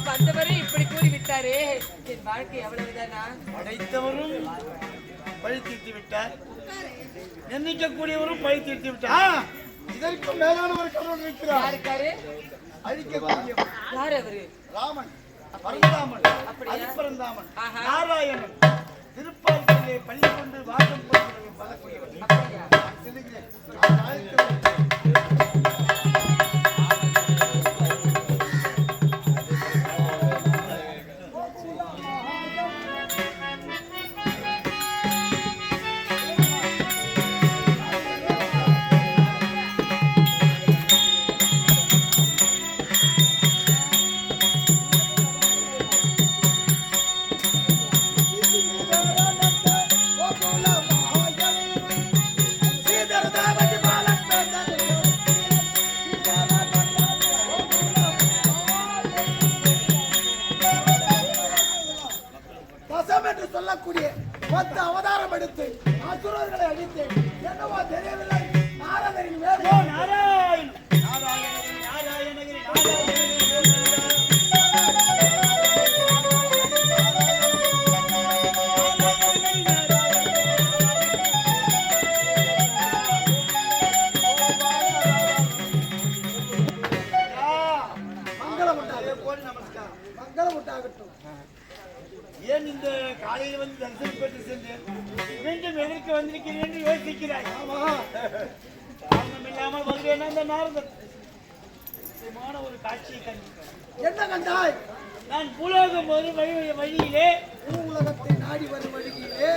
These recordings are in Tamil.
வந்தவரை இப்படி கூறிவிட்டாரே, என் வாழ்க்கை எவ்வளவுதானா? படைத்தவரும் பழி தீர்த்து விட்டார், நிந்திக்கக்கூடியவரும் பழி தீர்த்து விட்டார். இதற்கும் மேலான ஒரு கடவுள் இருக்கிறார். யாருக்காரு? அழிக்கக்கூடியவர். யார் அவரு? ராமன், பரந்தாமன், அதிபரந்தாமன், நாராயணன், திருப்பார்த்திலே பள்ளி கொண்டு வாசம் பலக்கூடியவர். சொல்லக்கூடிய 10 அவதாரம் எடுத்து அசுரர்களை அழித்து என்னவோ தெரியவில்லை. நாரதரின் வேலை நாராயணன் நாராயணகிரி நாராயணகிரி மங்களம் நமஸ்காரம் மங்களம் உண்டாகட்டும். ஏன் இந்த காலையில் வந்து தரிசனம் பெற்று சென்றேன், மீண்டும் எதற்கு வந்திருக்கிறேன் என்று யோசிக்கிறாய். காரணம் இல்லாமல் வருவேன். அந்த நாரதன் ஒரு காட்சியை கண்டிருக்கிறேன். என்ன கண்டாய்? நான் பூலோகம் ஒரு வழியிலே பூலகத்தை நாடி வரும் வழியிலே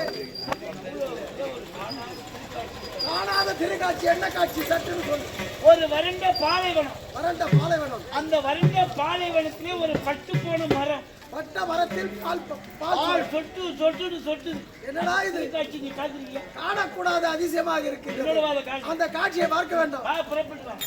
காணாத திருக்காட்சி. என்ன காட்சி? சற்று சொல்லு. ஒரு வறண்ட பாலைவனம். வறண்ட பாலைவனம். அந்த வறண்ட பாலைவனத்திலே ஒரு பட்டு போன மரம். பட்ட மரத்தில் பால் சொட்டு சொட்டு சொட்டு. என்னடா இது காட்சி? நீ காத்திருக்கீங்க? காணக்கூடாத அதிசயமாக இருக்கு. அந்த காட்சியை பார்க்க வேண்டும். புறப்பட்டு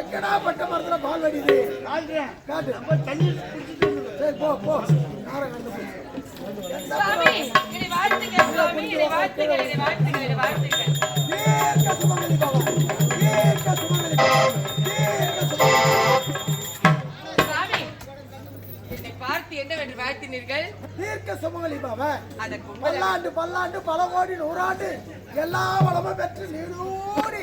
எங்கடா பட்ட மரத்துல பால் வடிது காட்டு. சரி போ போ. பார்த்து என்னவென்று வாழ்த்தினீர்கள்? தீர்க்க சுமங்கலி பாவ பல்லாண்டு பல்லாண்டு பல கோடி நூறாண்டு எல்லா வளமும் பெற்று நீடூடி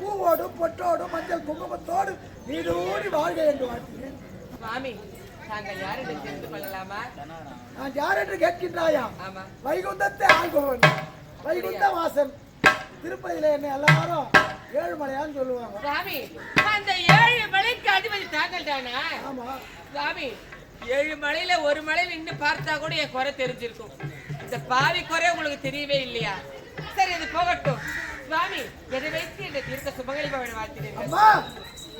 பூவோடு பொட்டோடு மஞ்சள் குங்குமத்தோடு நீடூடி வாழ்க என்று வாழ்த்தினேன். சுவாமி, தாங்கள் யார் என்று தெரிந்து கொள்ளலாமா? நான் யார் என்று கேட்கின்றாயா? ஆமா. வைகுந்தத்தை ஆள்பவன் வைகுண்ட வாசன். திருப்பதியில என்ன எல்லாரும் ஏழுமலையான்னு சொல்லுவாங்க. சுவாமி, அந்த 7 மலைக்கு அதிபதி தாங்கள் தானா? ஆமா சுவாமி, 7 மலையில ஒரு மலையில நின்று பார்த்தா கூட என் குறை தெரிஞ்சிருக்கும். இந்த பாவி குறை உங்களுக்கு தெரியவே இல்லையா? சரி, அது போகட்டும். சுவாமி, எதை வைத்து இந்த தீர்க்க சுமங்கலி பவனை வாழ்த்தினீர்கள்? அம்மா,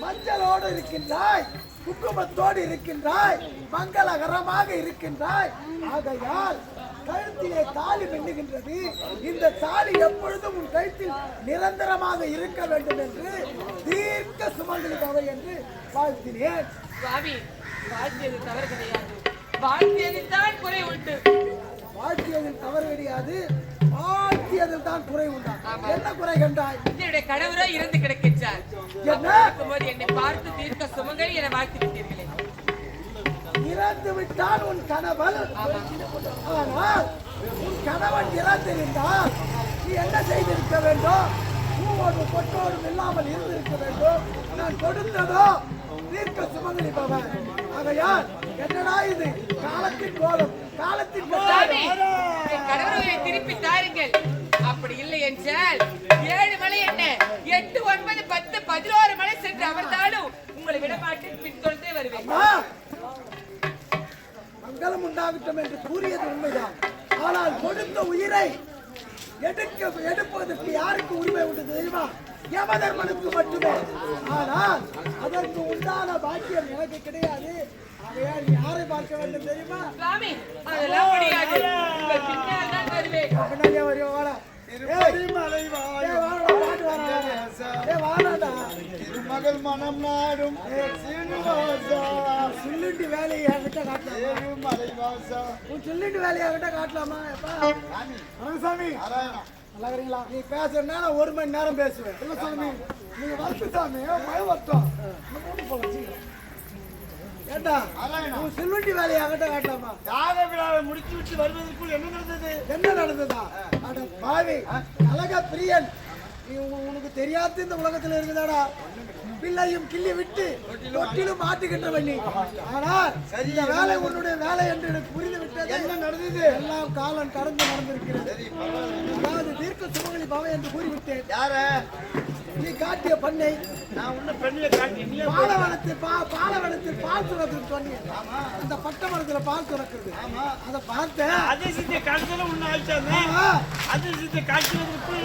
மஞ்சளோடு இருக்கின்றாய், குங்குமத்தோடு இருக்கின்றாய், மங்களகரமாக இருக்கின்றாய். ஆகையால் கழுத்திலே தாலி பின்னுகின்றது. இந்த தாலி எப்பொழுதும் உன் கழுத்தில் நிரந்தரமாக இருக்க வேண்டும் என்று தீர்க்க சுமங்கலி பவை என்று வாழ்த்தினேன். சுவாமி, வாழ்த்தியது தவறு கிடையாது, வாழ்த்தியதில் தான் குறை உண்டு. வாழ்த்தியதில் தவறு கிடையாது, வாழ்த்தியதில் தான் குறை உண்டா? என்ன குறை கண்டாய்? என்னுடைய கணவரோ இறந்து கிடக்கின்றார். என்ன? இருக்கும்போது என்னை பார்த்து தீர்க்க சுமங்கலி என வாழ்த்தி விட்டீர்களே. இறந்து விட்டான் உன் கணவன். ஆனால் உன் கணவன் இறந்திருந்தால் நீ என்ன செய்திருக்க வேண்டும்? பூவோடு பொட்டோடும் இல்லாமல் இருந்திருக்க வேண்டும். நான் கொடுத்ததோ தீர்க்க சுமங்கலி பவன். ஆகையால் என்னடா இது? காலத்தின் கோலம், காலத்தின் சுவாமி, என் கணவரை திருப்பி தாருங்கள். அப்படி இல்லை என்றால் 7 மலை என்ன 8, 9, 10, 11 மலை சென்று அமர்ந்தாலும் உங்களை விடமாட்டேன், பின்தொடர்ந்தே வருவேன். மங்களம் உண்டாகட்டும் என்று கூறியது உண்மைதான். ஆனால் கொடுத்த உயிரை எடுப்பதற்கு யாருக்கு உரிமை உண்டு தெரியுமா? யமதர்மனுக்கு மட்டுமே. ஆனால் அதற்கு உண்டான பாக்கியம் எனக்கு கிடையாது. ஆகையால் நீ யாரை பார்க்க வேண்டும் தெரியுமா? சுவாமி, அதெல்லாம் முடியாது. உங்கள் பின்னால் தான் வருவேன். பின்னாடியே வருவோம். வாடா. மகள் மனம் நாடும் சில்லுண்டி வேலையை என்கிட்ட காட்டலாமா? உன் சில்லுண்டி வேலையை என்கிட்ட காட்டலாமா? சாமி நல்லா இருக்கீங்களா? நீ பேசுறதுனா நான் 1 மணி நேரம் பேசுவேன். இல்ல சாமி, நீங்க வரட்டு சாமி, பயம் வரட்டும். ஏண்டா உன் சில்லுண்டி வேலையை என்கிட்ட காட்டலாமா? யாக விழாவை முடித்து விட்டு வருவதற்குள் என்ன நடந்தது? என்ன நடந்ததா? அட பாவி, அழகா பிரியன், உனக்கு தெரியாது இந்த உலகத்துல இருக்குதாடா? பிள்ளையும் கிள்ளி விட்டு தொட்டிலும் மாட்டுகின்றவன் நீ. ஆனால் இந்த வேலை உன்னுடைய வேலை என்று எனக்கு புரிந்து விட்டது. என்ன நடந்தது? எல்லாம் காலம் கடந்து நடந்திருக்கிறது. அதாவது தீர்க்க சுமங்கலி பவை என்று கூறிவிட்டேன். யார? நீ காட்டிய பண்ணை நான் உன்ன பெண்ணிய காட்டி நீ பாலவனத்தில் பால் சுரக்குது சொன்னேன். அந்த பட்ட மரத்துல பால் சுரக்குது. அதை பார்த்தேன். அதிசயத்தை காட்சியில உன்னை ஆயிட்டாங்க. அதிசயத்தை காட்சியதற்கு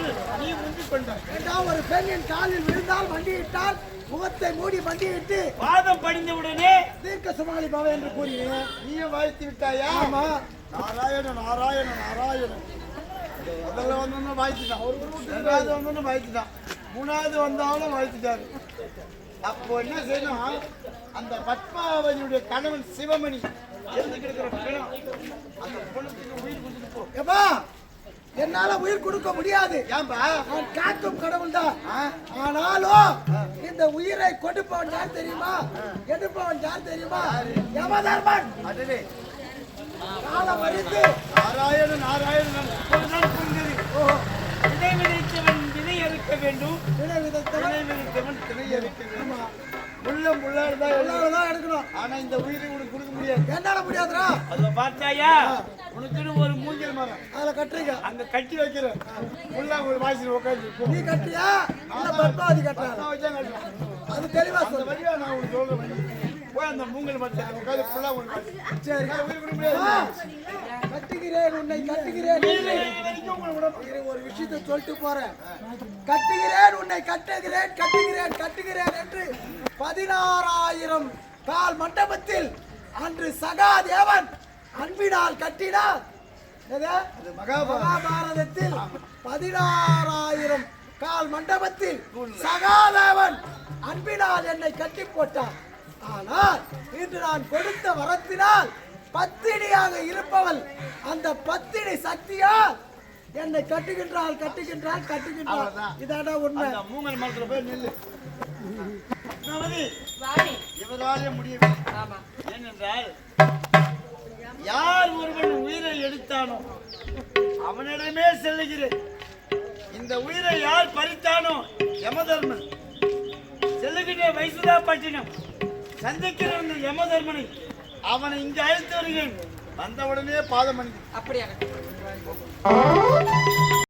நீ முந்தி கொண்டாய். ஒரு பெண் என் காலில் விழுந்தால் மண்டியிட்டால் முகத்தை மூடி மண்டியிட்டு பாதம் படிந்த உடனே தீர்க்க சுமங்கலி பவை என்று கூறினேன். நீயே வாழ்த்தி விட்டாயா? ஆமா. நாராயண நாராயண நாராயண. முதல்ல வந்தோன்னு வாழ்த்துட்டான், 2வது வந்தோன்னு வாழ்த்துட்டான், 3வது வந்தாலும் வாழ்த்துட்டாரு. அப்போ என்ன செய்யணும்? அந்த பத்மாவதியுடைய கணவன் சிவமணி இருந்து கிடக்கிற பிணம், அந்த பொண்ணுக்கு உயிர் கொடுத்துட்டு போ. ஏப்பா, என்னால உயிர் கொடுக்க முடியாது. ஏன்பா? நான் காக்கும் கடவுள் தான். ஆனாலும் இந்த உயிரை கொடுப்பவன் யார் தெரியுமா? எடுப்பவன் யார் தெரியுமா? யமதர்மன். அதுவே காலம் அறிந்து நாராயண நாராயணன் விதை விதைத்தவன் விதை அறுக்க வேண்டும், விதை விதைத்தவன் விதை விதைத்தவன் திணை அறுக்க வேண்டும். முள்ளம் முள்ளாடுதான் எடுக்கணும். ஆனா இந்த உயிரை உனக்கு கொடுக்க முடியாது. என்னால முடியாதுடா. அதுல பார்த்தாயா, உனக்குன்னு ஒரு மூங்கில் மரம் அதுல கட்டுறீங்க, அங்க கட்டி வைக்கிற முள்ளா ஒரு வாசியில் உட்காந்து நீ கட்டியா இல்ல பத்மாவதி கட்டுறா? அது தெளிவா அந்த சொல்லு. வழியா நான் உனக்கு சொல்ற வழி போய் அந்த மூங்கில் மரத்தை உட்காந்து ஃபுல்லா உனக்கு சரி, உயிர் கொடுக்க முடியாது. கட்டுகிறேன் உன்னை கட்டுகிறேன். வரைக்கும் உங்களை விட ஒரு விஷயத்தை சொல்லிட்டு போறேன். கட்டுகிறேன் உன்னை கட்டுகிறேன் கட்டுகிறேன் கட்டுகிறேன் என்று 16,000 கால் மண்டபத்தில் அன்று சகாதேவன் அன்பினால் கட்டினார். மகாபாரதத்தில் 16,000 கால் மண்டபத்தில் சகாதேவன் அன்பினால் என்னை கட்டி போட்டார். ஆனால் இன்று நான் கொடுத்த வரத்தினால் பத்தினியாக இருப்பவள் அந்த பத்தினி சக்தியால் என்னை கட்டுகின்றாள் கட்டுகின்றாள் கட்டுகின்றாள். இதாடா உண்மை. மூங்கல் மரத்துல போய் நில்லு. சுவாமி, இவராலே முடியவில்லை. ஆமா. ஏனென்றால் யார் ஒருவன் உயிரை எடுத்தானோ அவனிடமே செல்லுகிறேன். இந்த உயிரை யார் பறித்தானோ யமதர்மன் செல்லுகின்ற வைசுதாப்பட்டினம் சந்திக்கிற அந்த யமதர்மனை அவனை இங்கு அழைத்து வருகிறேன். வந்தவுடனே பாதம் அணிந்து அப்படியாக